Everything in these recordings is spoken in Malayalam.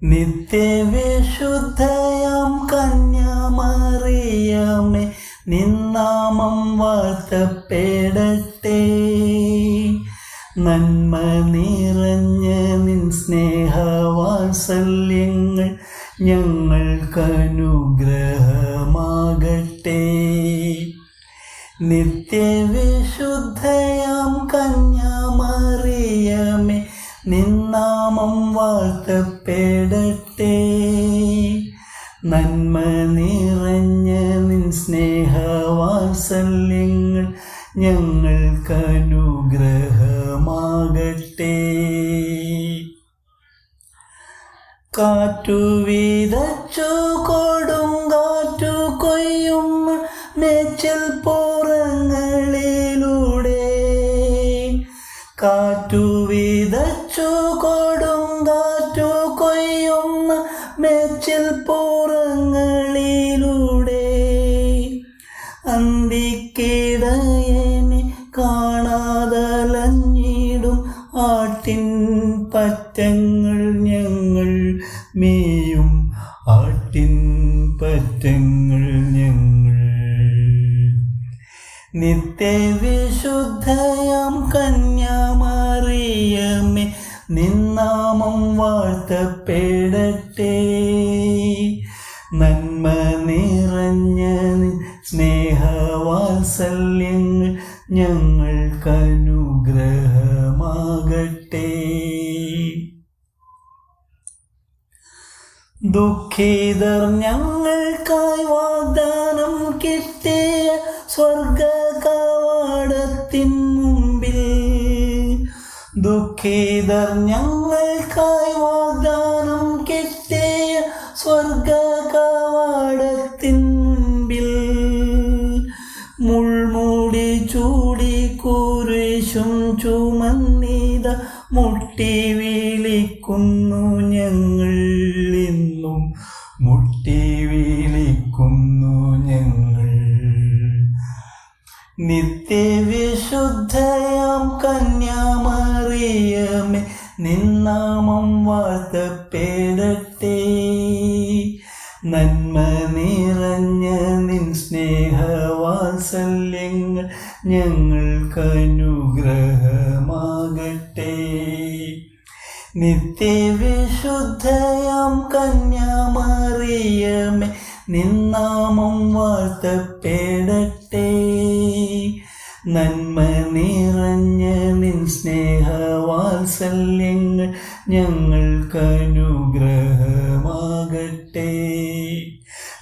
നിത്യവിശുദ്ധയാം കന്യാമറിയമേ, നിന്നാമം വാഴ്ത്തപ്പെടട്ടെ. നന്മ നിറഞ്ഞ നിൻ സ്നേഹവാത്സല്യങ്ങൾ ഞങ്ങൾക്കനുഗ്രഹമാകട്ടെ. നിത്യവിശുദ്ധയാം കന്യാമറിയമേ, നിന്നാമം വാഴ്ത്തപ്പെടട്ടെ. നന്മ നിറഞ്ഞ നിൻ സ്നേഹവാത്സല്യങ്ങൾ ഞങ്ങൾക്കനുഗ്രഹമാകട്ടെ. കാറ്റു വിതച്ചു കൊടുങ്കാറ്റു കൊയ്യുന്ന മേച്ചിൽ പുറങ്ങളിലൂടെ, കാറ്റു വിതച്ചു കൊടുങ്കാറ്റു കൊയ്യുന്ന മേച്ചിൽ പുറങ്ങളിലൂടെ, അന്തിക്കിടയനെ കാണാതലഞ്ഞിടും ആട്ടിൻ പറ്റങ്ങൾ ഞങ്ങൾ മേയും ആട്ടിൻ പറ്റങ്ങൾ ഞങ്ങൾ. നിത്യവിശുദ്ധയാം കന്യാമറിയമേ, നിന്നാമം വാഴ്ത്തപ്പെടട്ടെ. നന്മ നിറഞ്ഞ സ്നേഹവാത്സല്യങ്ങൾ ഞങ്ങൾക്കനുഗ്രഹമാകട്ടെ. ദുഃഖിതർ ഞങ്ങൾക്കായി വാഗ്ദാനം കിട്ടിയ സ്വർഗ കവാടത്തിൻ മുമ്പിൽ, ദുഃഖിതർ ഞങ്ങൾക്കായി വാഗ്ദാനം കിട്ടിയ സ്വർഗ കവാടത്തിൻ മുമ്പിൽ, മുൾമൂടി ചൂടി കുരിശും ചുമന്നിത മുട്ടി വിളിക്കുന്നു ഞങ്ങൾ, ഇന്നും മുട്ടി വിളിക്കുന്നു ഞങ്ങൾ. നിത്യവിശുദ്ധയാം കന്യാമറിയമേ, നിന്നാമം വാഴ്ത്തപ്പെടട്ടെ. നന്മ നിറഞ്ഞ നിൻ സ്നേഹവാത്സല്യങ്ങൾ ഞങ്ങൾക്കനുഗ്രഹമാകട്ടെ. നിത്യവിശുദ്ധയാം കന്യാമറിയമേ, നിന്നാമം വാഴ്ത്തപ്പെടട്ടെ. നന്മ നിറഞ്ഞ നിൻ സ്നേഹവാത്സല്യങ്ങൾ ഞങ്ങൾക്കനുഗ്രഹമാകട്ടെ.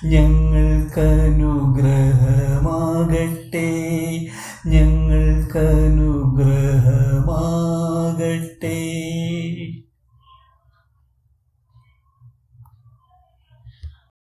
ഞങ്ങൾക്കനുഗ്രഹമാകട്ടെ. ഞങ്ങൾക്കനുഗ്രഹമാകട്ടെ.